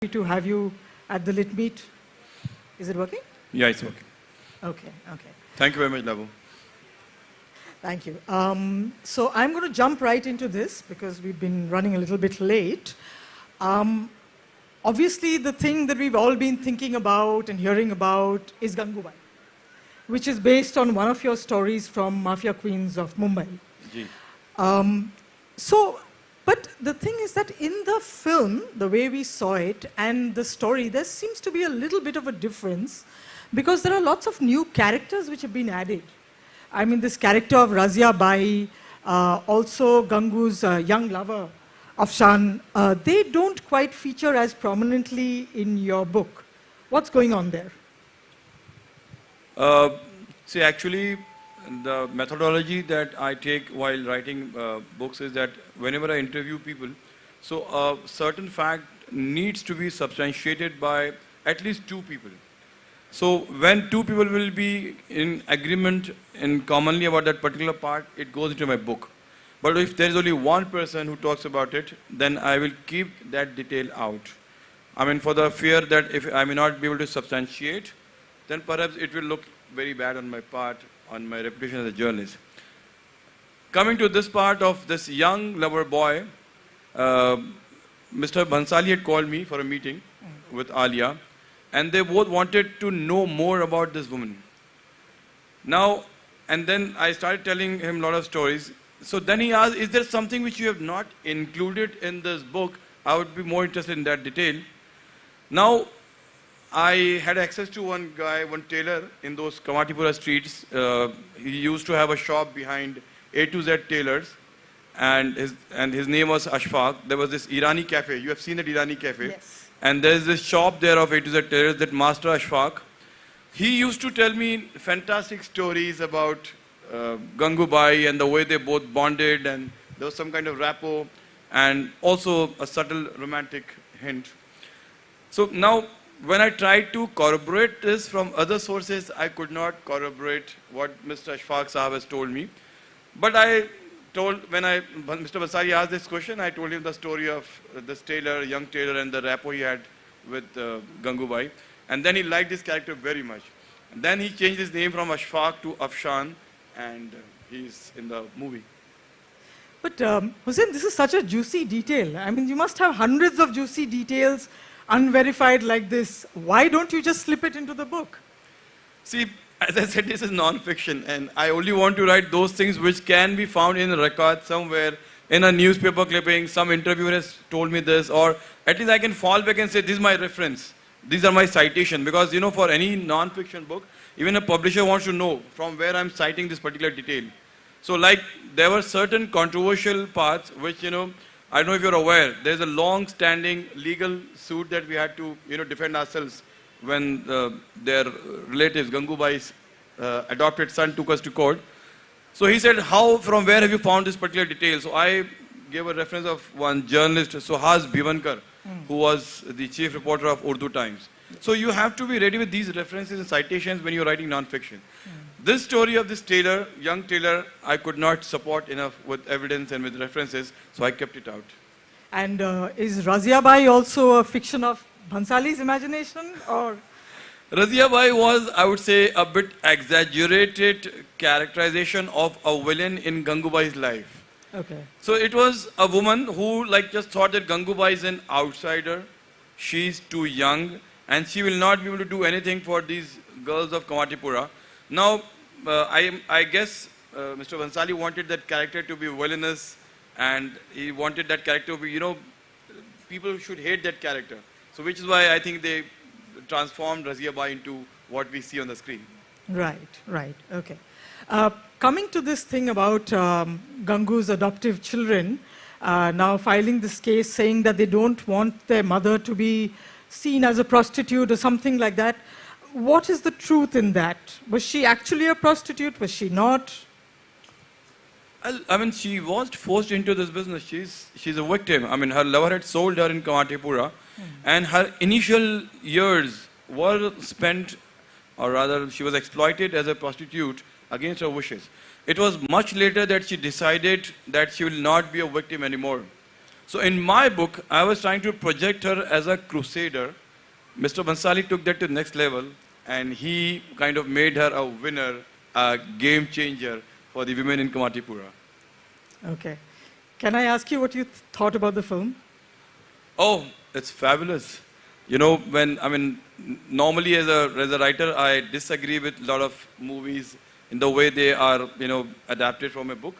To have you at the Lit Meet. Is it working? Yeah, it's working. Okay, okay. Thank you very much, Labo. Thank you. So I'm going to jump right into this because we've been running a little bit late. Obviously, the thing that we've all been thinking about and hearing about is Ganguban, which is based on one of your stories from Mafia Queens of Mumbai. But the thing is that in the film, the way we saw it and the story, there seems to be a little bit of a difference because there are lots of new characters which have been added. I mean, this character of Razia Bai, also Gangu's young lover, Afshan, they don't quite feature as prominently in your book. What's going on there? See, actually, the methodology that I take while writing books is that whenever I interview people, so a certain fact needs to be substantiated by at least two people. So when two people will be in agreement in commonly about that particular part, it goes into my book. But if there is only one person who talks about it, then I will keep that detail out. I mean, for the fear that if I may not be able to substantiate, then perhaps it will look very bad on my part, on my reputation as a journalist. Coming to this part of this young lover boy, Mr. Bhansali had called me for a meeting with Alia, and they both wanted to know more about this woman. Now, and then I started telling him a lot of stories. So then he asked, is there something which you have not included in this book? I would be more interested in that detail. Now, I had access to one guy, one tailor in those Kamatipura streets. He used to have a shop behind A to Z Tailors, and his name was Ashfaq. There was this Irani cafe. You have seen that Irani cafe? Yes. And there's this shop there of A to Z Tailors, that Master Ashfaq. He used to tell me fantastic stories about Gangubai and the way they both bonded, and there was some kind of rapport and also a subtle romantic hint. So now, when I tried to corroborate this from other sources, I could not corroborate what Mr. Ashfaq Sahab has told me. But I told, when Mr. Basari asked this question, I told him the story of this tailor, young tailor, and the rapport he had with Gangubai. And then he liked this character very much. And then he changed his name from Ashfaq to Afshan, and he's in the movie. But Hussain, this is such a juicy detail. I mean, you must have hundreds of juicy details unverified like this. Why don't you just slip it into the book? See, as I said, this is non-fiction, and I only want to write those things which can be found in a record somewhere, in a newspaper clipping. Some interviewer has told me this, or at least I can fall back and say, this is my reference. These are my citation. Because, you know, for any non-fiction book, even a publisher wants to know from where I'm citing this particular detail. So, like, there were certain controversial parts which, you know, I don't know if you're aware, there's a long-standing legal suit that we had to, you know, defend ourselves when their relatives, Gangubai's adopted son, took us to court. So he said, from where have you found this particular detail? So I gave a reference of one journalist, Suhas Bhivankar, who was the chief reporter of Urdu Times. So you have to be ready with these references and citations when you're writing non-fiction. This story of this tailor, young tailor, I could not support enough with evidence and with references, so I kept it out. And is Razia Bai also a fiction of Bhansali's imagination, or? Razia Bai was, I would say, a bit exaggerated characterization of a villain in Gangubai's life. Okay. So it was a woman who just thought that Gangubai is an outsider, she's too young, and she will not be able to do anything for these girls of Kamatipura. Now, I guess Mr. Bhansali wanted that character to be villainous, and he wanted that character to be, you know, people should hate that character. So which is why I think they transformed Razia Bai into what we see on the screen. Right, right, okay. Coming to this thing about Gangu's adoptive children, now filing this case saying that they don't want their mother to be seen as a prostitute or something like that. What is the truth in that? Was she actually a prostitute? Was she not? I mean, she was forced into this business. She's a victim. I mean, her lover had sold her in Kamatipura, and her initial years were spent, or rather, she was exploited as a prostitute against her wishes. It was much later that she decided that she will not be a victim anymore. So in my book, I was trying to project her as a crusader. Mr. Bansali took that to the next level, and he kind of made her a winner, a game changer for the women in Kamatipura. Okay. Can I ask you what you thought about the film? Oh, it's fabulous. You know, normally as a writer, I disagree with a lot of movies in the way they are, adapted from a book.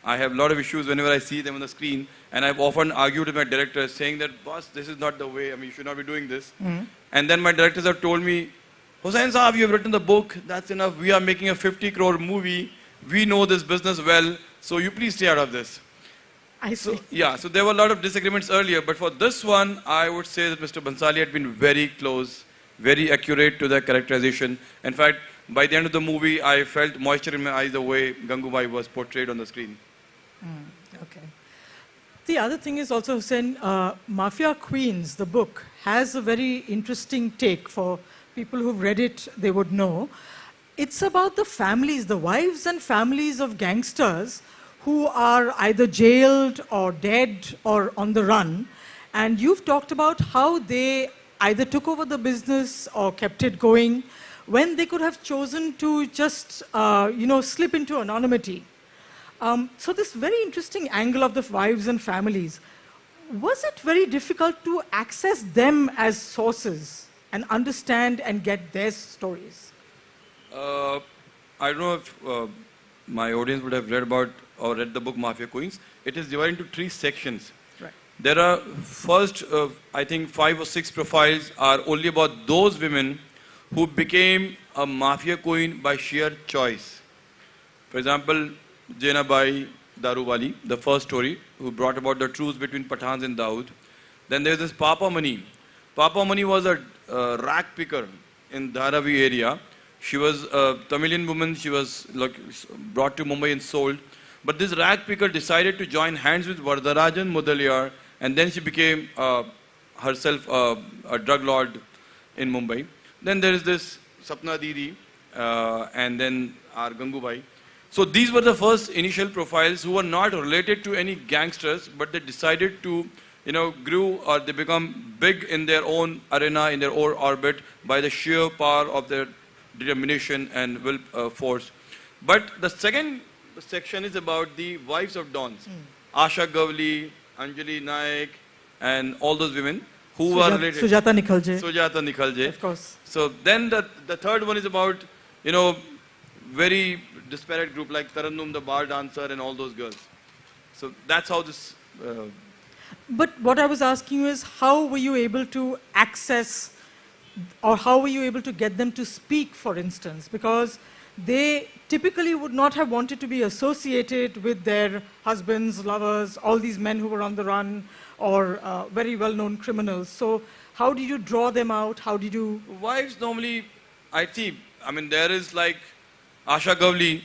I have a lot of issues whenever I see them on the screen, and I've often argued with my director saying that, boss, this is not the way, you should not be doing this. Mm-hmm. And then my directors have told me, Hussain Saab, you have written the book, that's enough, we are making a 50 crore movie, we know this business well, so you please stay out of this. I see. So, yeah, so there were a lot of disagreements earlier, but for this one, I would say that Mr. Bansali had been very close, very accurate to the characterization. In fact, by the end of the movie, I felt moisture in my eyes the way Gangubai was portrayed on the screen. Okay. The other thing is also, Hussain, Mafia Queens, the book, has a very interesting take. For people who've read it, they would know. It's about the families, the wives and families of gangsters who are either jailed or dead or on the run. And you've talked about how they either took over the business or kept it going when they could have chosen to just, slip into anonymity. So this very interesting angle of the wives and families, was it very difficult to access them as sources and understand and get their stories? I don't know if my audience would have read about or read the book Mafia Queens. It is divided into 3 sections. Right. There are first, I think 5 or 6 profiles are only about those women who became a mafia queen by sheer choice. For example, Jainabai Daruwali, the first story, who brought about the truce between Pathans and Dawood. Then there's this Papa Mani. Papa Mani was a rack picker in Dharavi area. She was a Tamilian woman. She was brought to Mumbai and sold. But this rag picker decided to join hands with Chhotarajan Mudaliar, and then she became herself a drug lord in Mumbai. Then there is this Sapna Didi, and then our Gangubai. So these were the first initial profiles who were not related to any gangsters, but they decided to, grew or they become big in their own arena, in their own orbit by the sheer power of their determination and will force. But the second section is about the wives of dons. Asha Gavli, Anjali Naik, and all those women who were related. Sujata Nikhalje. Sujata Nikhalje. Of course. So then the third one is about, very disparate group like Tarannum, the bar dancer, and all those girls. So that's how this... But what I was asking you is, how were you able to access, or how were you able to get them to speak, for instance? Because they typically would not have wanted to be associated with their husbands, lovers, all these men who were on the run, or very well-known criminals. So how did you draw them out? How did you... Wives normally, there is like Asha Gavli.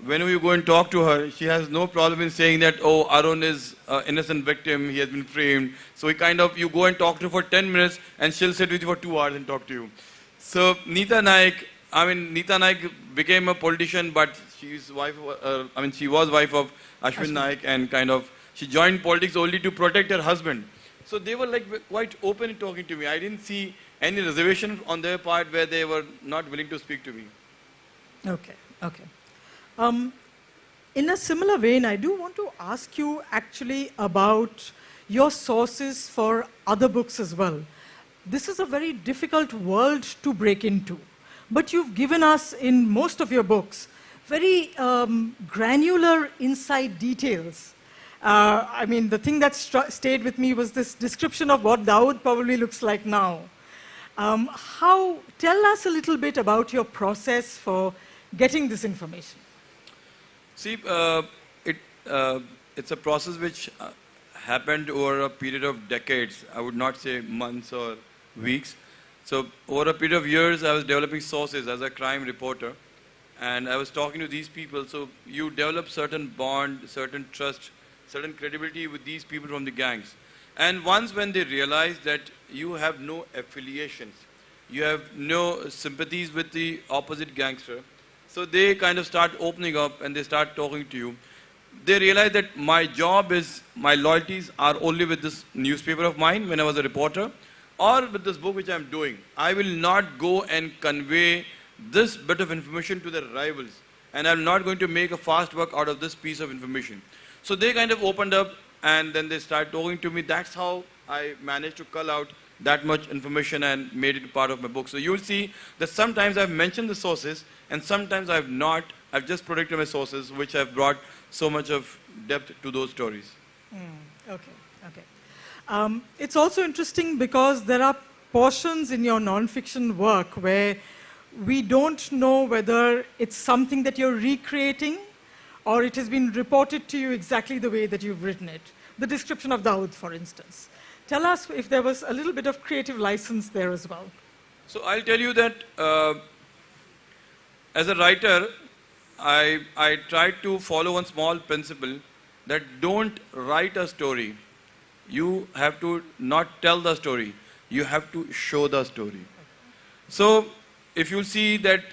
Whenever you go and talk to her, she has no problem in saying that, oh, Arun is an innocent victim, he has been framed. So you go and talk to her for 10 minutes and she'll sit with you for 2 hours and talk to you. So Neeta Naik became a politician, but she was wife of Ashwin Naik, and she joined politics only to protect her husband. So they were quite open in talking to me. I didn't see any reservation on their part where they were not willing to speak to me. Okay. In a similar vein, I do want to ask you actually about your sources for other books as well. This is a very difficult world to break into, but you've given us in most of your books very granular inside details. The thing that stayed with me was this description of what Dawood probably looks like now. Tell us a little bit about your process for getting this information. See, it's a process which happened over a period of decades. I would not say months or weeks. So over a period of years, I was developing sources as a crime reporter. And I was talking to these people. So you develop certain bond, certain trust, certain credibility with these people from the gangs. And once when they realize that you have no affiliations, you have no sympathies with the opposite gangster, so they kind of start opening up and they start talking to you. they realized that my job is, my loyalties are only with this newspaper of mine when I was a reporter, or with this book which I'm doing. I will not go and convey this bit of information to the rivals, and I'm not going to make a fast work out of this piece of information. So they kind of opened up, and then they started talking to me. That's how I managed to cull out that much information and made it part of my book. So you will see that sometimes I've mentioned the sources, and sometimes I've not. I've just protected my sources, which have brought so much of depth to those stories. Okay, okay. It's also interesting because there are portions in your non-fiction work where we don't know whether it's something that you're recreating or it has been reported to you exactly the way that you've written it. The description of Dawood, for instance. Tell us if there was a little bit of creative license there as well. So I'll tell you that as a writer, I tried to follow one small principle that don't write a story. You have to not tell the story. You have to show the story. So if you see that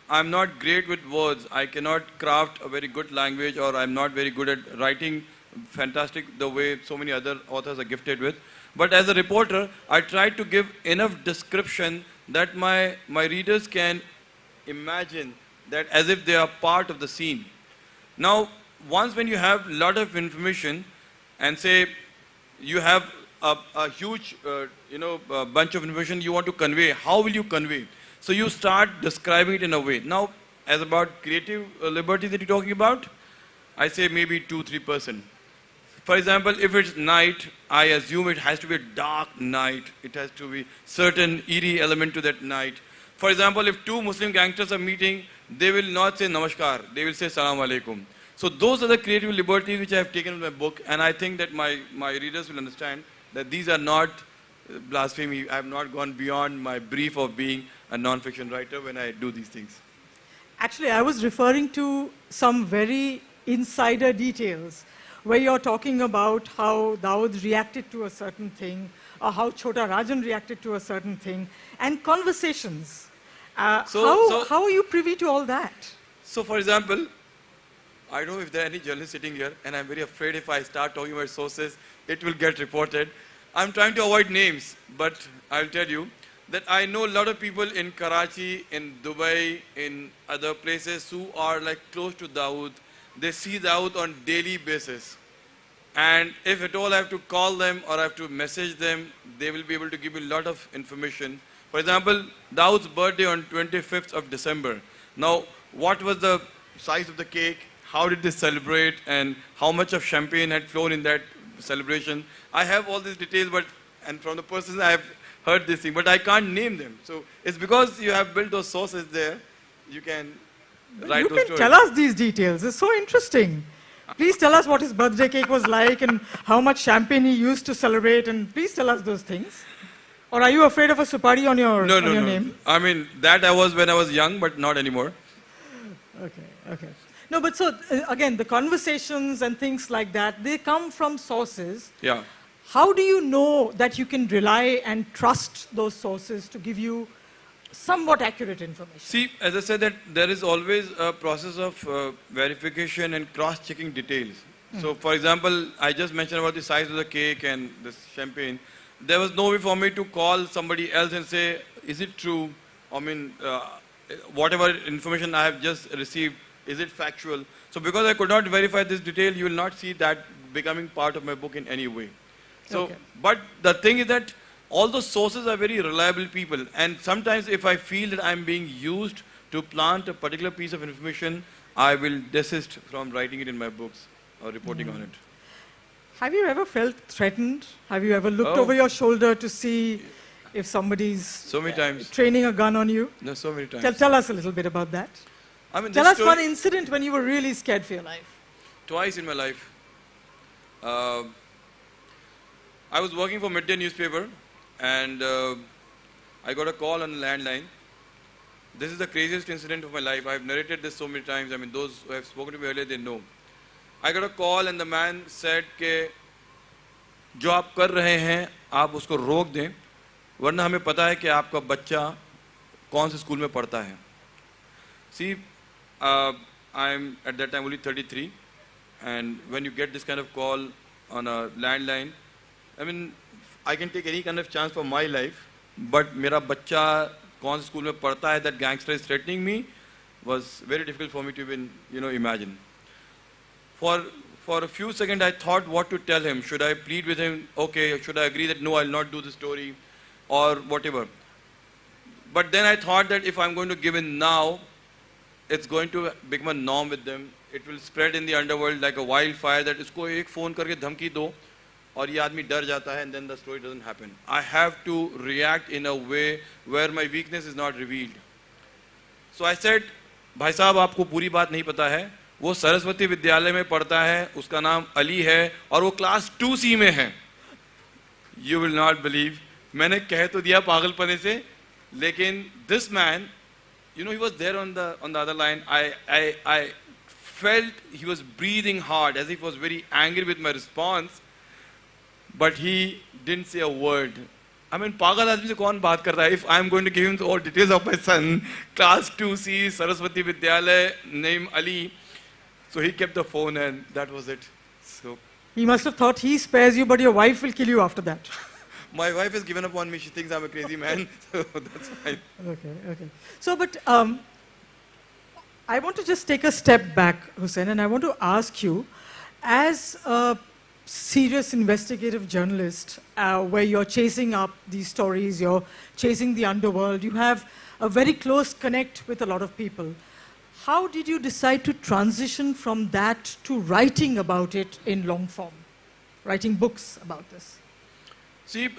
I'm not great with words, I cannot craft a very good language, or I'm not very good at writing fantastic the way so many other authors are gifted with. But as a reporter, I try to give enough description that my readers can imagine that as if they are part of the scene. Now, once when you have a lot of information, and say you have a huge bunch of information you want to convey, how will you convey? So you start describing it in a way. Now, as about creative liberty that you're talking about, I say maybe 2-3%. For example, if it's night, I assume it has to be a dark night. It has to be certain eerie element to that night. For example, if two Muslim gangsters are meeting, they will not say namaskar, they will say salam alaikum. So those are the creative liberties which I have taken in my book, and I think that my readers will understand that these are not blasphemy. I have not gone beyond my brief of being a non-fiction writer when I do these things. Actually, I was referring to some very insider details where you're talking about how Dawood reacted to a certain thing, or how Chhotarajan reacted to a certain thing, and conversations. How are you privy to all that? So, for example, I don't know if there are any journalists sitting here, and I'm very afraid if I start talking about sources, it will get reported. I'm trying to avoid names, but I'll tell you that I know a lot of people in Karachi, in Dubai, in other places who are like close to Dawood. They see Dawood on daily basis. And if at all I have to call them or I have to message them, they will be able to give me a lot of information. For example, Dawood's birthday on 25th of December. Now, what was the size of the cake? How did they celebrate? And how much of champagne had flown in that celebration? I have all these details, and from the persons I have heard this thing, but I can't name them. So it's because you have built those sources there, you can write those stories. You can tell us these details. It's so interesting. Please tell us what his birthday cake was like and how much champagne he used to celebrate, and please tell us those things. Or are you afraid of a supari on your name? I mean, that I was when I was young, but not anymore. Okay. No, but so, again, the conversations and things like that, they come from sources. Yeah. How do you know that you can rely and trust those sources to give you somewhat accurate information? See, as I said, that there is always a process of verification and cross-checking details. So, for example, I just mentioned about the size of the cake and the champagne. There was no way for me to call somebody else and say, is it true? I mean, whatever information I have just received, is it factual? So because I could not verify this detail, you will not see that becoming part of my book in any way. So, but the thing is that all those sources are very reliable people, and sometimes if I feel that I'm being used to plant a particular piece of information, I will desist from writing it in my books or reporting on it. Have you ever felt threatened? Have you ever looked over your shoulder to see if somebody's so many times training a gun on you? No, so many times. Tell us a little bit about that. I mean, tell us one incident when you were really scared for your life. Twice in my life. I was working for Midday newspaper, and I got a call on the landline. This is the craziest incident of my life. I've narrated this so many times. I mean, those who have spoken to me earlier, they know. I got a call and the man said कि जो आप कर रहे हैं आप उसको रोक दें, वरना हमें पता है कि आपका बच्चा कौन से स्कूल में पढ़ता है. See, I'm at that time only 33, and when you get this kind of call on a landline, I mean, I can take any kind of chance for my life, but मेरा बच्चा कौन से school में पढ़ता है, that gangster is threatening me, was very difficult for me to even, imagine. For a few seconds, I thought what to tell him. Should I plead with him? Okay, should I agree that no, I'll not do the story, or whatever. But then I thought that if I'm going to give in now, it's going to become a norm with them. It will spread in the underworld like a wildfire, that इसको एक phone करके धमकी दो और ये आदमी डर जाता है, and then the story doesn't happen. I have to react in a way where my weakness is not revealed. So I said, भाई साहब आपको पूरी बात नहीं पता है, वो सरस्वती विद्यालय में पढ़ता है, उसका नाम अली है और वो क्लास 2C में है. You will not believe. मैंने कह तो दिया पागलपने से, लेकिन this man, he was there on the other line. I felt he was breathing hard as if he was very angry with my response, but he didn't say a word. I mean, पागल आदमी से कौन बात करता है? If I'm going to give him all details of my son, class 2C, Saraswati Vidyalaya, name Ali. So he kept the phone and that was it. So He must have thought he spares you, but your wife will kill you after that. my wife has given up on me. She thinks I'm a crazy man. So that's fine. Okay. So, but I want to just take a step back, Hussain, and I want to ask you, as a serious investigative journalist, where you're chasing up these stories, you're chasing the underworld, you have a very close connect with a lot of people. How did you decide to transition from that to writing about it in long form, writing books about this? See,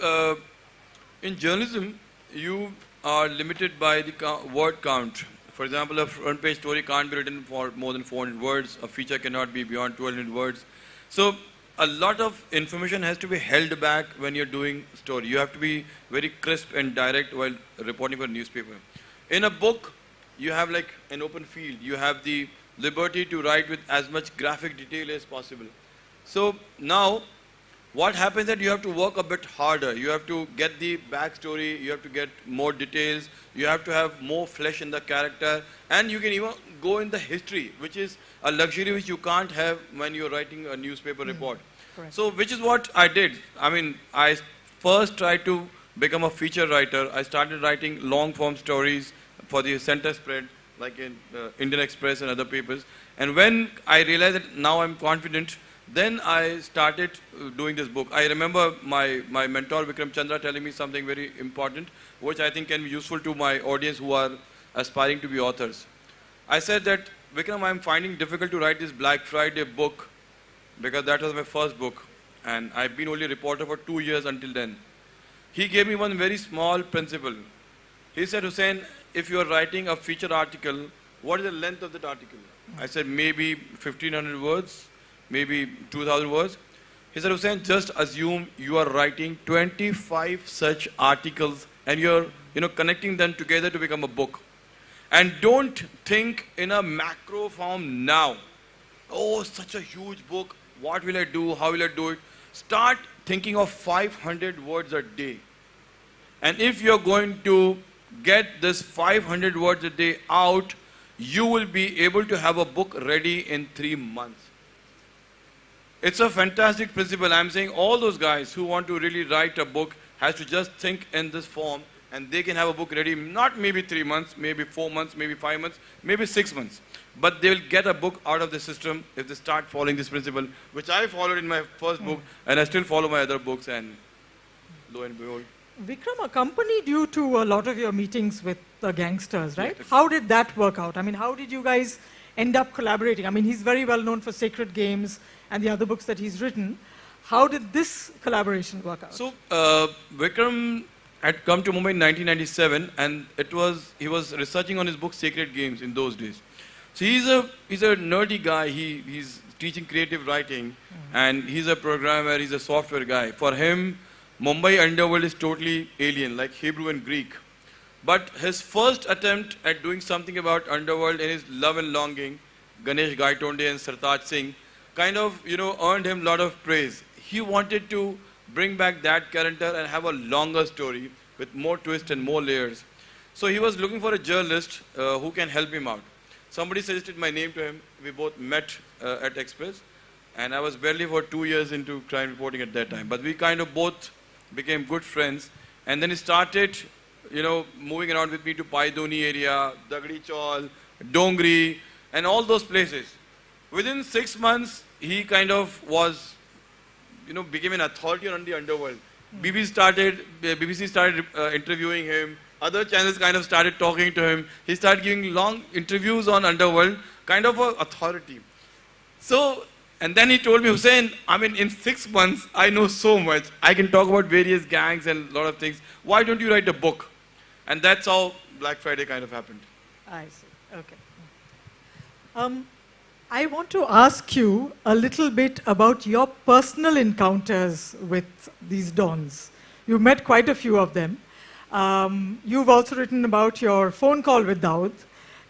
in journalism, you are limited by the word count. For example, a front page story can't be written for more than 400 words. A feature cannot be beyond 1200 words. So a lot of information has to be held back when you're doing story. You have to be very crisp and direct while reporting for a newspaper. In a book, you have like an open field. You have the liberty to write with as much graphic detail as possible. So now, what happens is that you have to work a bit harder. You have to get the backstory, you have to get more details, you have to have more flesh in the character, and you can even go in the history, which is a luxury which you can't have when you're writing a newspaper report. Correct. So, which is what I did. I mean, I first tried to become a feature writer. I started writing long form stories for the center spread, like in Indian Express and other papers. And when I realized that now I'm confident, then I started doing this book. I remember my mentor Vikram Chandra telling me something very important, which I think can be useful to my audience who are aspiring to be authors. I said that, Vikram, I'm finding difficult to write this Black Friday book because that was my first book, and I've been only a reporter for 2 years until then. He gave me one very small principle. He said, Hussain, if you are writing a feature article, what is the length of that article? I said, maybe 1500 words. Maybe 2,000 words. He said, Hussain, just assume you are writing 25 such articles and you're connecting them together to become a book. And don't think in a macro form now. Oh, such a huge book. What will I do? How will I do it? Start thinking of 500 words a day. And if you're going to get this 500 words a day out, you will be able to have a book ready in 3 months. It's a fantastic principle. I'm saying all those guys who want to really write a book has to just think in this form, and they can have a book ready, not maybe 3 months, maybe 4 months, maybe 5 months, maybe 6 months. But they will get a book out of the system if they start following this principle, which I followed in my first book, and I still follow my other books, and lo and behold. Vikram accompanied you to a lot of your meetings with the gangsters, right? Yes. How did that work out? I mean, how did you guys end up collaborating? I mean, he's very well known for Sacred Games and the other books that he's written. How did this collaboration work out? So, Vikram had come to Mumbai in 1997, and he was researching on his book Sacred Games in those days. So he's a nerdy guy. He's teaching creative writing, and he's a programmer. He's a software guy. For him, Mumbai underworld is totally alien, like Hebrew and Greek. But his first attempt at doing something about underworld in his Love and Longing, Ganesh Gaitonde and Sartaj Singh, kind of, earned him a lot of praise. He wanted to bring back that character and have a longer story with more twists and more layers. So he was looking for a journalist who can help him out. Somebody suggested my name to him. We both met at Express. And I was barely for 2 years into crime reporting at that time. But we kind of both became good friends. And then he started, moving around with me to Paidoni area, Dagdi Chaul, Dongri, and all those places. Within 6 months, he kind of was, became an authority on the underworld. BBC started interviewing him. Other channels kind of started talking to him. He started giving long interviews on underworld, kind of an authority. So, and then he told me, Hussain, in 6 months, I know so much. I can talk about various gangs and a lot of things. Why don't you write a book? And that's how Black Friday kind of happened. I see. Okay. I want to ask you a little bit about your personal encounters with these dons. You've met quite a few of them. You've also written about your phone call with Daud.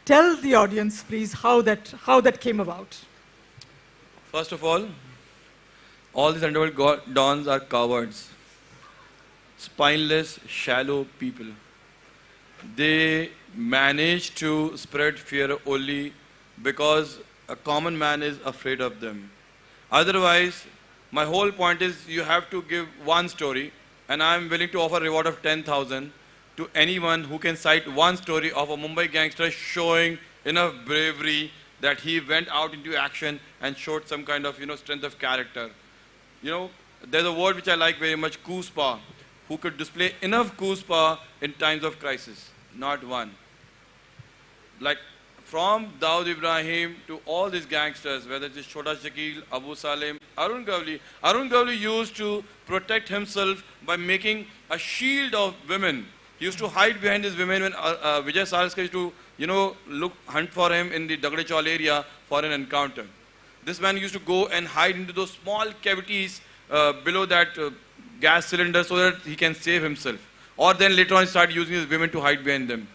Tell the audience, please, how that came about. First of all these underworld dons are cowards. Spineless, shallow people. They manage to spread fear only because a common man is afraid of them. Otherwise, my whole point is you have to give one story, and I am willing to offer a reward of 10,000 to anyone who can cite one story of a Mumbai gangster showing enough bravery that he went out into action and showed some kind of strength of character. There's a word which I like very much, kuspa, who could display enough kuspa in times of crisis. Not one. Like from Daud Ibrahim to all these gangsters, whether it is Chhota Shakil, Abu Salim, Arun Gavli. Arun Gavli used to protect himself by making a shield of women. He used to hide behind his women when Vijay Sarskar used to, hunt for him in the Dagdi Chaul area for an encounter. This man used to go and hide into those small cavities below that gas cylinder so that he can save himself. Or then later on start using his women to hide behind them.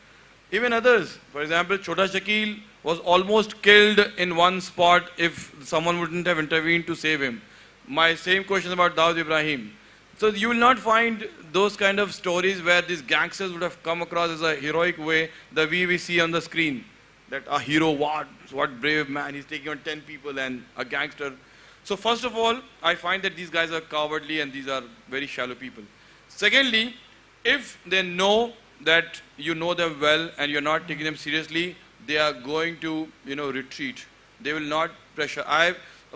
Even others, for example, Chhota Shakil was almost killed in one spot if someone wouldn't have intervened to save him. My same question about Daud Ibrahim. So you will not find those kind of stories where these gangsters would have come across as a heroic way that we see on the screen. That a hero, what brave man, he's taking on 10 people and a gangster. So first of all, I find that these guys are cowardly and these are very shallow people. Secondly, if they know that you know them well and you're not taking them seriously, they are going to, retreat. They will not pressure.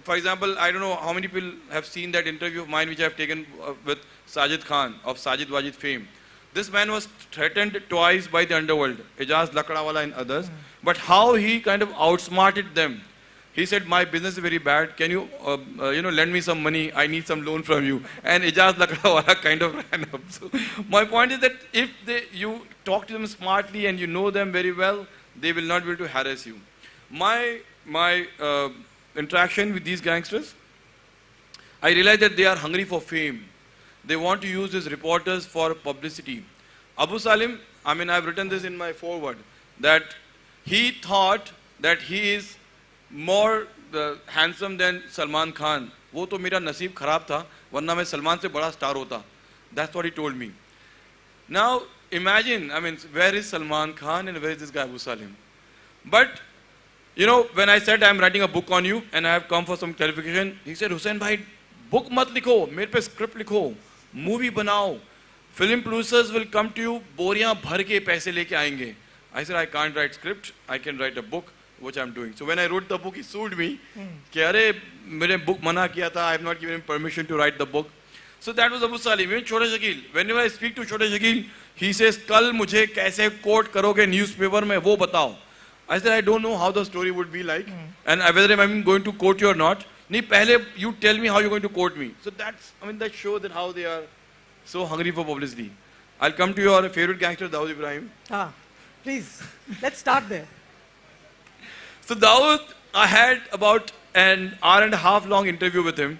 For example, I don't know how many people have seen that interview of mine which I have taken with Sajid Khan of Sajid Wajid fame. This man was threatened twice by the underworld, Ijaz Lakdawala and others. But how he kind of outsmarted them. He said, my business is very bad. Can you, lend me some money? I need some loan from you. And Ijaz Lakdawala kind of ran up. So my point is that if you talk to them smartly and you know them very well, they will not be able to harass you. My interaction with these gangsters, I realized that they are hungry for fame. They want to use these reporters for publicity. Abu Salim, I've written this in my foreword, that he thought that he is more handsome than Salman Khan. वो तो मेरा नसीब खराब था, वरना मैं सलमान से बड़ा स्टार होता. That's what he told me. Now imagine, where is Salman Khan and where is this guy Abu Salim? But when I said I'm writing a book on you and I have come for some clarification, he said, Hussain bhai, book mat likho, mere pe script likho, movie banao, film producers will come to you, बोरियां भर के पैसे लेके आएंगे. I said, I can't write script, I can write a book, which I'm doing. So when I wrote the book, he sued me. कि अरे मेरे book मना किया था, I have not given him permission to write the book. So that was Abu Salim. Even Chhota Shakil. Whenever I speak to Chhota Shakil, he says, कल मुझे कैसे quote करोगे newspaper में वो बताओ. I said, I don't know how the story would be like, and whether I'm going to quote you or not. नहीं पहले you tell me how you're going to quote me. So that's, that shows that how they are so hungry for publicity. I'll come to your favorite gangster, Daud Ibrahim. Please, let's start there. So Daud, I had about an hour and a half long interview with him,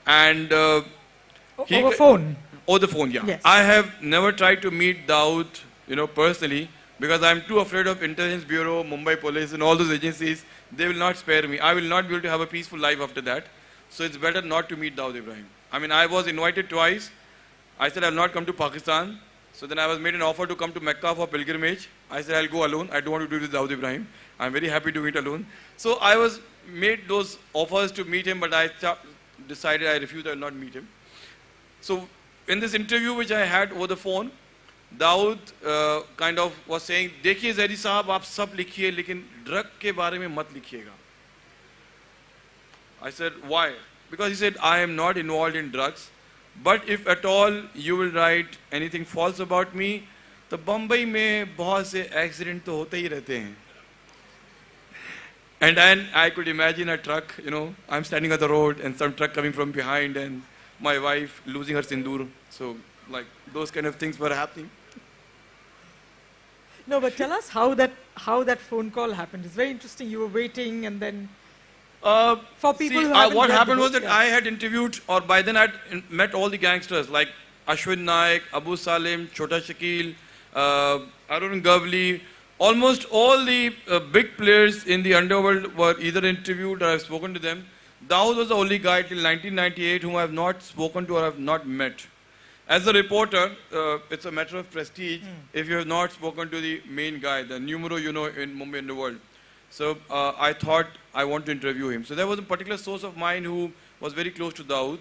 and over phone. Over the phone, yeah. Yes. I have never tried to meet Daud, personally, because I'm too afraid of Intelligence Bureau, Mumbai Police, and all those agencies. They will not spare me. I will not be able to have a peaceful life after that. So it's better not to meet Daud Ibrahim. I was invited twice. I said I'll not come to Pakistan. So then I was made an offer to come to Mecca for pilgrimage. I said, I'll go alone. I don't want to do it with Dawood Ibrahim. I'm very happy doing it alone. So I was made those offers to meet him, but I decided I refused, I will not meet him. So in this interview which I had over the phone, Dawood kind of was saying, देखिए ज़ैदी साहब आप सब लिखिए लेकिन drug के बारे में मत लिखिएगा. I said, why? Because he said, I am not involved in drugs, but if at all you will write anything false about me, तो बम्बई में बहुत से accident तो होते ही रहते हैं. And then I could imagine a truck, you know, I'm standing on the road and some truck coming from behind and my wife losing her sindoor. So like those kind of things were happening. No, but tell us how that phone call happened. It's very interesting. You were waiting and then for people who haven't what read the happened was book, that I had interviewed, or by then I had met all the gangsters like Ashwin Naik, Abu Salim, Chota Shakil, Arun Gavli. Almost all the big players in the underworld were either interviewed or I've spoken to them. Dawood was the only guy till 1998 whom I have not spoken to or have not met. As a reporter, it's a matter of prestige if you have not spoken to the main guy, the numero uno in Mumbai underworld. So I thought I want to interview him. So there was a particular source of mine who was very close to Dawood.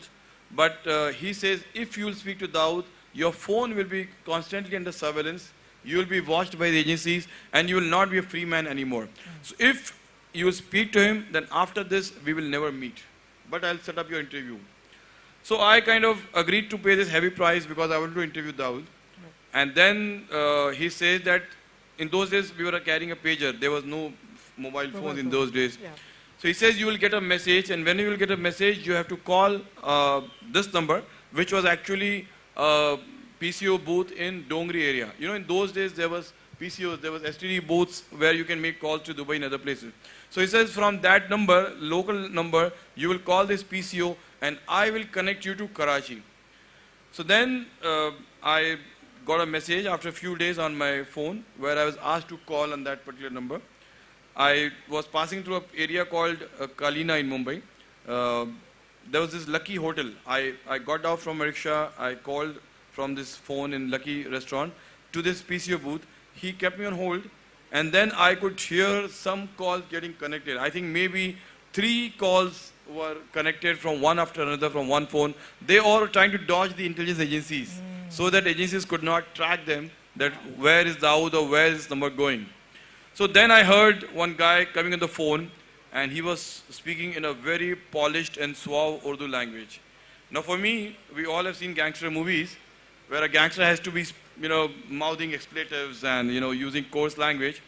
But he says, if you will speak to Dawood, your phone will be constantly under surveillance. You will be watched by the agencies and you will not be a free man anymore. So if you will speak to him, then after this, we will never meet. But I'll set up your interview. So I kind of agreed to pay this heavy price because I wanted to interview Dawood. And then he says that in those days, we were carrying a pager. There was no mobile phones in those days. Yeah. So he says you will get a message, and when you will get a message, you have to call this number, which was actually PCO booth in Dongri area. You know, in those days, there was PCOs, there was STD booths where you can make calls to Dubai and other places. So he says from that number, local number, you will call this PCO and I will connect you to Karachi. So then I got a message after a few days on my phone where I was asked to call on that particular number. I was passing through an area called Kalina in Mumbai. There was this Lucky Hotel. I got out from a rickshaw, I called from this phone in Lucky restaurant to this PCO booth. He kept me on hold and then I could hear some calls getting connected. I think maybe 3 calls were connected from one after another from one phone. They all were trying to dodge the intelligence agencies so that agencies could not track them, that where is Dawood or where is this number going. So then I heard one guy coming on the phone and he was speaking in a very polished and suave Urdu language. Now for me, we all have seen gangster movies where a gangster has to be, you know, mouthing expletives and, you know, using coarse language.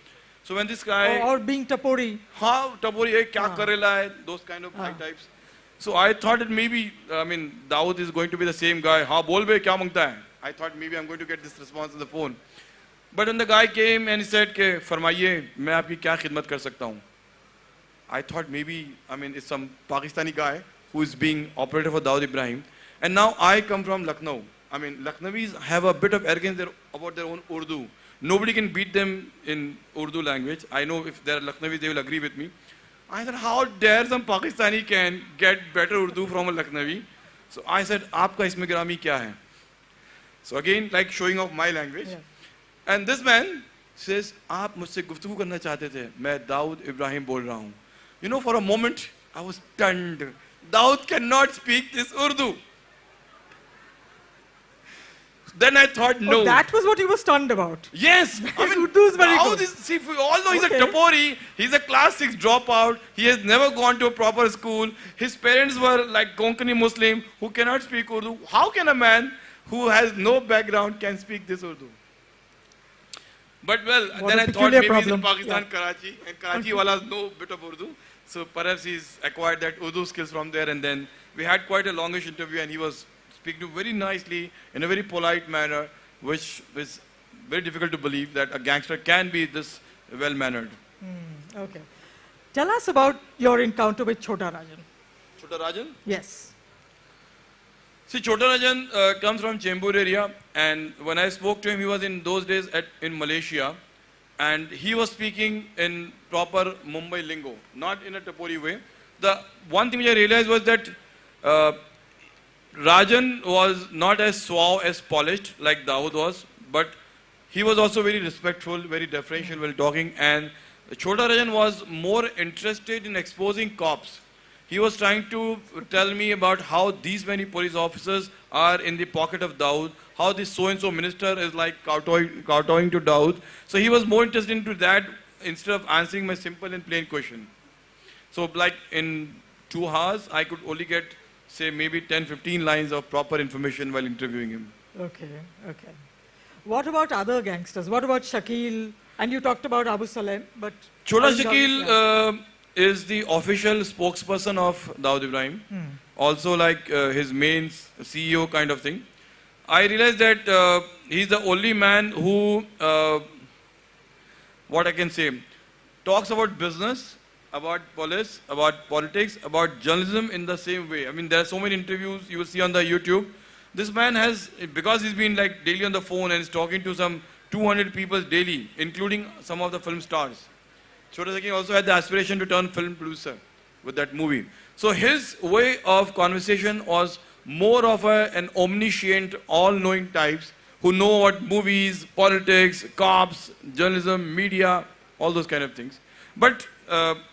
So when this guy... Or being tapori. Haan, tapori hai, kya karela hai, those kind of types. So I thought that maybe, I mean, Dawood is going to be the same guy. Haan, bol bhe, kya mangta hai? I thought maybe I'm going to get this response on the phone. But when the guy came and he said, ke, farmaiye, main aapki kya khidmat kar sakta hoon? I thought maybe, I mean, it's some Pakistani guy who is being operated for Dawood Ibrahim. And now I come from Lucknow. I mean, Lucknowis have a bit of arrogance about their own Urdu. Nobody can beat them in Urdu language. I know if there are Lucknowis, they will agree with me. I said, how dare some Pakistani can get better Urdu from a Lucknowi? So I said, aapka isme girami kya hai? So again, like showing off my language. Yeah. And this man says, aap mujhse guftagoo karna chahte the. Main Dawood Ibrahim bol raha hoon. You know, for a moment, I was stunned. Dawood cannot speak this Urdu. Then I thought, no. Oh, that was what you were stunned about. Yes. I mean, Urdu is very good. See, we all know he's a tapori. He's a class 6 dropout. He has never gone to a proper school. His parents were like Konkani Muslim who cannot speak Urdu. How can a man who has no background can speak this Urdu? But well, what then I thought maybe problem. he's in Pakistan, Karachi, and Karachi wala know a bit of Urdu. So perhaps he's acquired that Urdu skills from there, and then we had quite a longish interview and he was speaking very nicely in a very polite manner, which is very difficult to believe that a gangster can be this well-mannered. Okay. Tell us about your encounter with Chhotarajan. Chhotarajan? Yes. See, Chhotarajan comes from Chembur area, and when I spoke to him, he was in those days in Malaysia, and he was speaking in proper Mumbai lingo, not in a tapori way. The one thing which I realized was that Rajan was not as suave as polished like Dawood was, but he was also very respectful, very deferential while talking, and Chhotarajan was more interested in exposing cops. He was trying to tell me about how these many police officers are in the pocket of Dawood, how this so-and-so minister is like kowtowing to Dawood. So he was more interested into that instead of answering my simple and plain question. So like in 2 hours, I could only get, say, maybe 10, 15 lines of proper information while interviewing him. Okay, okay. What about other gangsters? What about Shakil? And you talked about Abu Salem, but... Chota Shakil is the official spokesperson of Dawood Ibrahim. Also like his main CEO kind of thing. I realized that he's the only man who, what I can say, talks about business, about police, about politics, about journalism in the same way. I mean, there are so many interviews you will see on the YouTube. This man has, because he's been like daily on the phone and is talking to some 200 people daily, including some of the film stars. Chota Shakil also had the aspiration to turn film producer with that movie. So his way of conversation was more of an omniscient, all-knowing types who know what movies, politics, cops, journalism, media, all those kind of things. But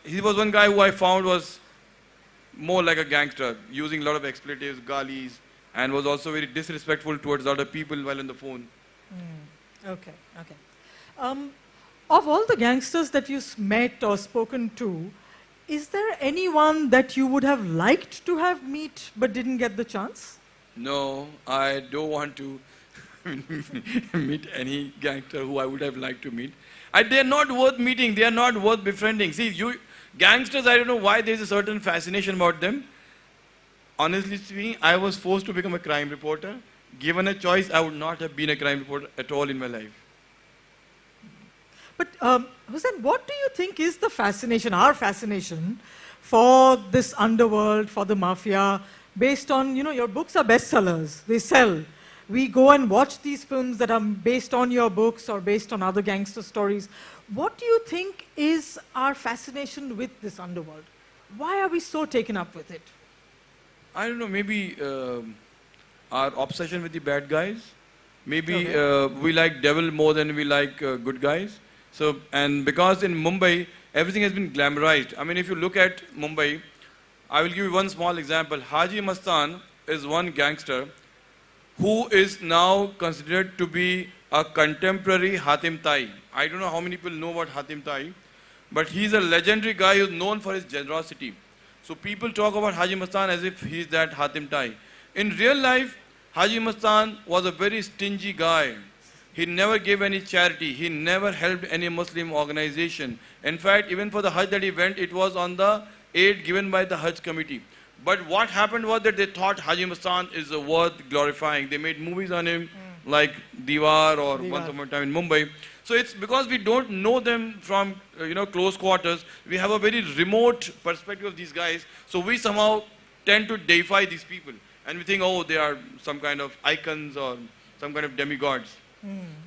he was one guy who I found was more like a gangster, using a lot of expletives, galis, and was also very disrespectful towards other people while on the phone. Okay, okay. Of all the gangsters that you met or spoken to, is there anyone that you would have liked to have meet but didn't get the chance? No, I don't want to meet any gangster who I would have liked to meet. They are not worth meeting. They are not worth befriending. See, gangsters, I don't know why there is a certain fascination about them. Honestly speaking, I was forced to become a crime reporter. Given a choice, I would not have been a crime reporter at all in my life. But Hussain, what do you think is the fascination, our fascination, for this underworld, for the mafia, based on, you know, your books are bestsellers, they sell. We go and watch these films that are based on your books or based on other gangster stories. What do you think is our fascination with this underworld? Why are we so taken up with it? I don't know, maybe our obsession with the bad guys. Maybe we like devil more than we like good guys. So, and because in Mumbai, everything has been glamorized. I mean, if you look at Mumbai, I will give you one small example. Haji Mastan is one gangster who is now considered to be a contemporary Hatim Tai. I don't know how many people know about Hatim Tai, but he's a legendary guy who's known for his generosity. So people talk about Haji Mastan as if he's that Hatim Tai. In real life, Haji Mastan was a very stingy guy. He never gave any charity. He never helped any Muslim organization. In fact, even for the Hajj that he went, it was on the aid given by the Hajj committee. But what happened was that they thought Haji Mastan is worth glorifying. They made movies on him, like Diwar or Once Upon a Time in Mumbai. So it's because we don't know them from close quarters. We have a very remote perspective of these guys. So we somehow tend to deify these people. And we think, oh, they are some kind of icons or some kind of demigods.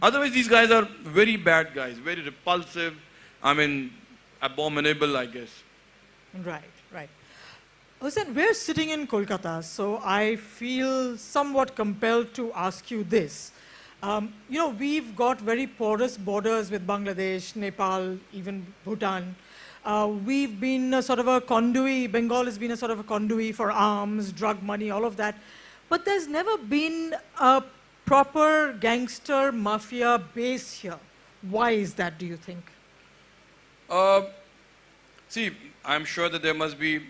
Otherwise, these guys are very bad guys, very repulsive, I mean, abominable, I guess. Right, right. Hussain, we're sitting in Kolkata, so I feel somewhat compelled to ask you this. We've got very porous borders with Bangladesh, Nepal, even Bhutan. We've been a sort of a conduit, Bengal has been a sort of a conduit for arms, drug money, all of that. But there's never been a proper gangster mafia base here. Why is that, do you think? See, I'm sure that there must be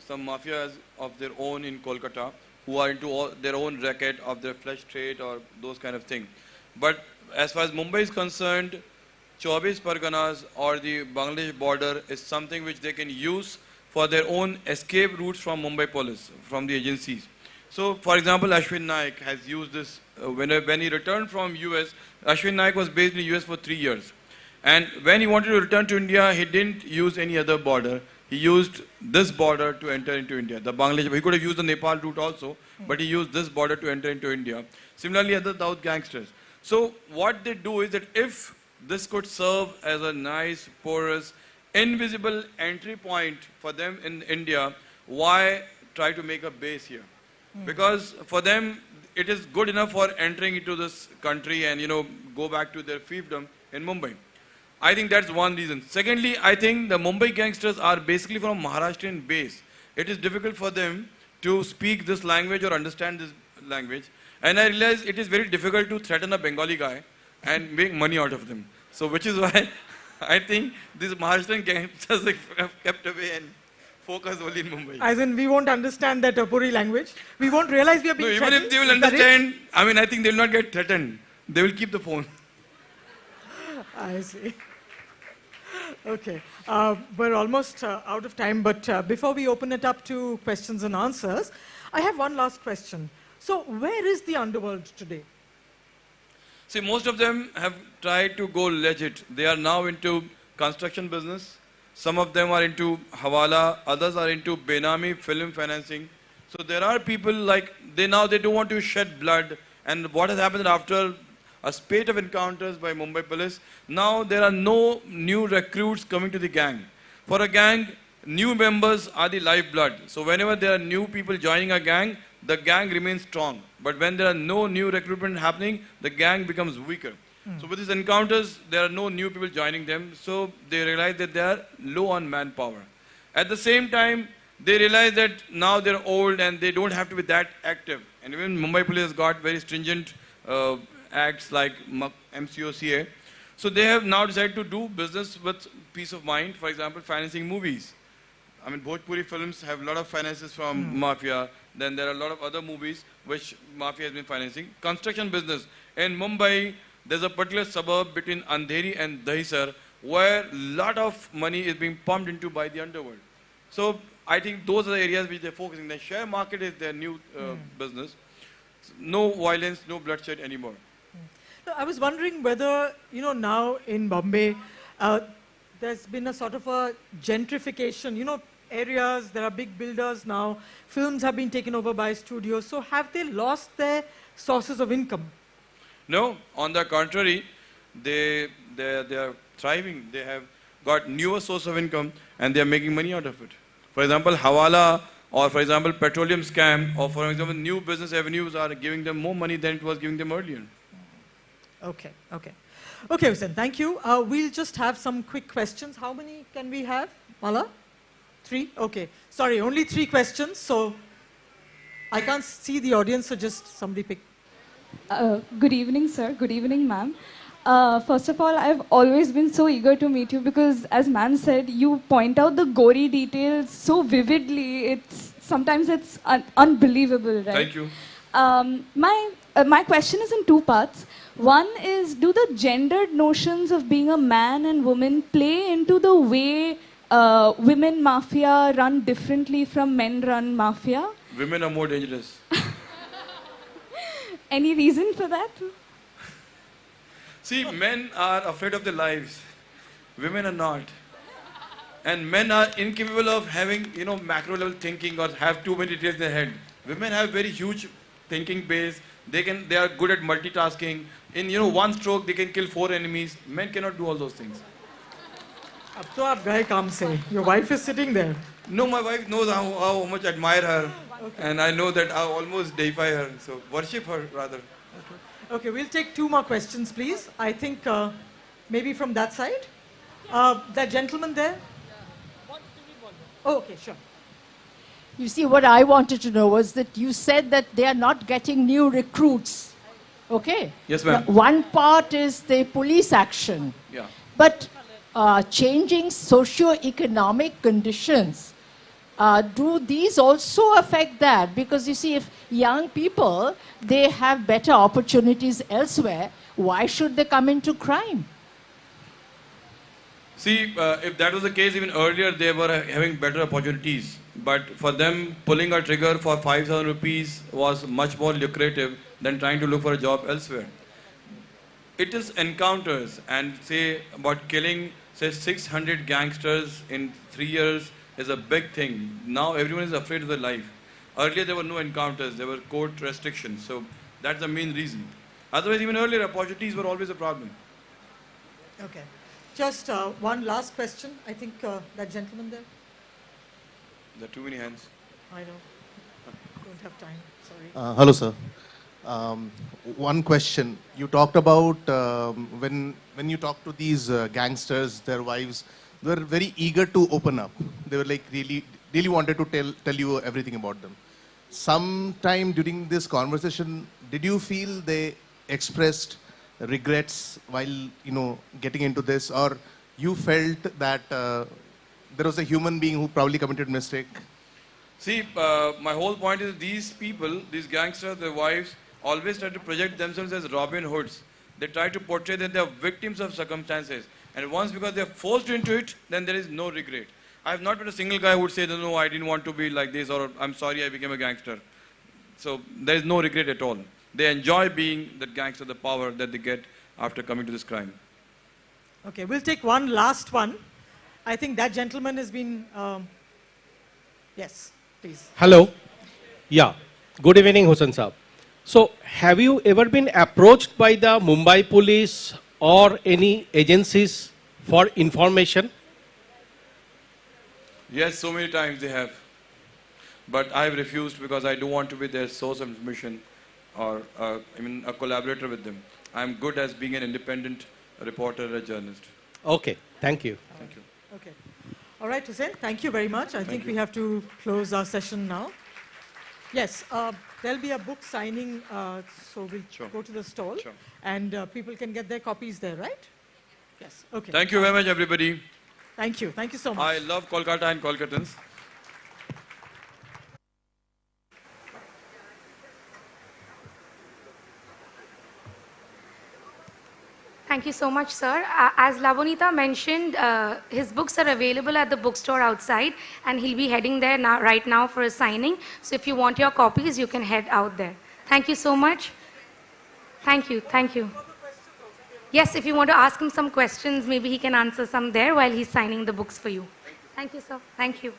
some mafias of their own in Kolkata who are into their own racket of their flesh trade or those kind of thing. But as far as Mumbai is concerned, 24 Parganas or the Bangladesh border is something which they can use for their own escape routes from Mumbai police, from the agencies. So, for example, Ashwin Naik has used this. When he returned from US, Ashwin Naik was based in US for 3 years. And when he wanted to return to India, he didn't use any other border. He used this border to enter into India. The Bangladesh, he could have used the Nepal route also, but he used this border to enter into India. Similarly, other Dawood gangsters. So what they do is that if this could serve as a nice, porous, invisible entry point for them in India, why try to make a base here? Because for them, it is good enough for entering into this country and, go back to their fiefdom in Mumbai. I think that's one reason. Secondly, I think the Mumbai gangsters are basically from Maharashtrian base. It is difficult for them to speak this language or understand this language. And I realize it is very difficult to threaten a Bengali guy and make money out of them. So which is why I think these Maharashtrian gangsters have kept away and focus only in Mumbai. As in, we won't understand that Puri language. We won't realize we are being No, even threatened. if they will Is that it? understand, I think they will not get threatened. They will keep the phone. I see. Okay. We're almost out of time, but before we open it up to questions and answers, I have one last question. So, where is the underworld today? See, most of them have tried to go legit. They are now into construction business. Some of them are into Hawala. Others are into Benami film financing. So there are people like, they don't want to shed blood. And what has happened after a spate of encounters by Mumbai police, now there are no new recruits coming to the gang. For a gang, new members are the lifeblood. So whenever there are new people joining a gang, the gang remains strong. But when there are no new recruitment happening, the gang becomes weaker. So with these encounters, there are no new people joining them. So they realize that they are low on manpower. At the same time, they realize that now they're old and they don't have to be that active. And even Mumbai police has got very stringent acts like MCOCA. So they have now decided to do business with peace of mind. For example, financing movies. I mean, Bhojpuri films have a lot of finances from Mafia. Then there are a lot of other movies which Mafia has been financing. Construction business. In Mumbai, there's a particular suburb between Andheri and Dahisar where a lot of money is being pumped into by the underworld. So I think those are the areas which they're focusing. The share market is their new business. No violence, no bloodshed anymore. No, I was wondering whether, now in Bombay, there's been a sort of a gentrification, areas, there are big builders now, films have been taken over by studios, so have they lost their sources of income? No, on the contrary, they are thriving. They have got newer source of income and they are making money out of it. For example, Hawala or for example, petroleum scam or for example, new business avenues are giving them more money than it was giving them earlier. Okay, Hussain, thank you. We'll just have some quick questions. How many can we have, Mala? 3? Okay. Sorry, only 3 questions, so I can't see the audience, so just somebody pick. Good evening, sir. Good evening, ma'am. First of all, I've always been so eager to meet you because, as ma'am said, you point out the gory details so vividly. Sometimes it's unbelievable, right? Thank you. My question is in 2 parts. One is, do the gendered notions of being a man and woman play into the way women mafia run differently from men run mafia? Women are more dangerous. Any reason for that? See, men are afraid of their lives. Women are not. And men are incapable of having, macro level thinking or have too many details in their head. Women have very huge thinking base. They are good at multitasking. In one stroke, they can kill 4 enemies. Men cannot do all those things. Ab to aap gaye kaam se. Your wife is sitting there. No, my wife knows how much I admire her. Okay. And I know that I almost deify her. So worship her rather. Okay, we'll take 2 more questions, please. I think maybe from that side. That gentleman there. Oh, okay, sure. You see, what I wanted to know was that you said that they are not getting new recruits. Okay? Yes, ma'am. One part is the police action. Yeah. But changing socio-economic conditions, do these also affect that? Because you see, if young people, they have better opportunities elsewhere, why should they come into crime? See, if that was the case, even earlier they were having better opportunities. But for them, pulling a trigger for 5,000 rupees was much more lucrative than trying to look for a job elsewhere. It is encounters and say about killing, say 600 gangsters in 3 years is a big thing. Now everyone is afraid of their life. Earlier there were no encounters, there were court restrictions. So that's the main reason. Otherwise, even earlier, opportunities were always a problem. Okay. Just one last question. I think that gentleman there. There are too many hands. I know. Don't have time. Sorry. Hello, sir. Um, One question. You talked about when you talk to these gangsters, their wives, they were very eager to open up. They were like really wanted to tell you everything about them. Sometime during this conversation, did you feel they expressed regrets while getting into this, or you felt that there was a human being who probably committed mistake? See, my whole point is these people, these gangsters, their wives, always try to project themselves as Robin Hoods. They try to portray that they are victims of circumstances. And once because they are forced into it, then there is no regret. I have not been a single guy who would say, no, I didn't want to be like this, or I'm sorry I became a gangster. So there is no regret at all. They enjoy being that gangster, the power that they get after coming to this crime. Okay, we'll take one last one. I think that gentleman has been, yes, please. Hello. Yeah. Good evening, Hussain Saab. So, have you ever been approached by the Mumbai police or any agencies for information? Yes, so many times they have. But I have refused because I don't want to be their source of information or a collaborator with them. I'm good as being an independent reporter and a journalist. Okay. Thank you. Thank you. Okay. All right, Hussain, thank you very much. I think we have to close our session now. Yes, there'll be a book signing, so we'll go to the stall, and people can get their copies there, right? Yes, okay. Thank you very much, everybody. Thank you so much. I love Kolkata and Kolkatans. Thank you so much, sir. As Labonita mentioned, his books are available at the bookstore outside, and he'll be heading there right now for a signing. So if you want your copies, you can head out there. Thank you so much. Thank you. Yes, if you want to ask him some questions, maybe he can answer some there while he's signing the books for you. Thank you, sir. Thank you.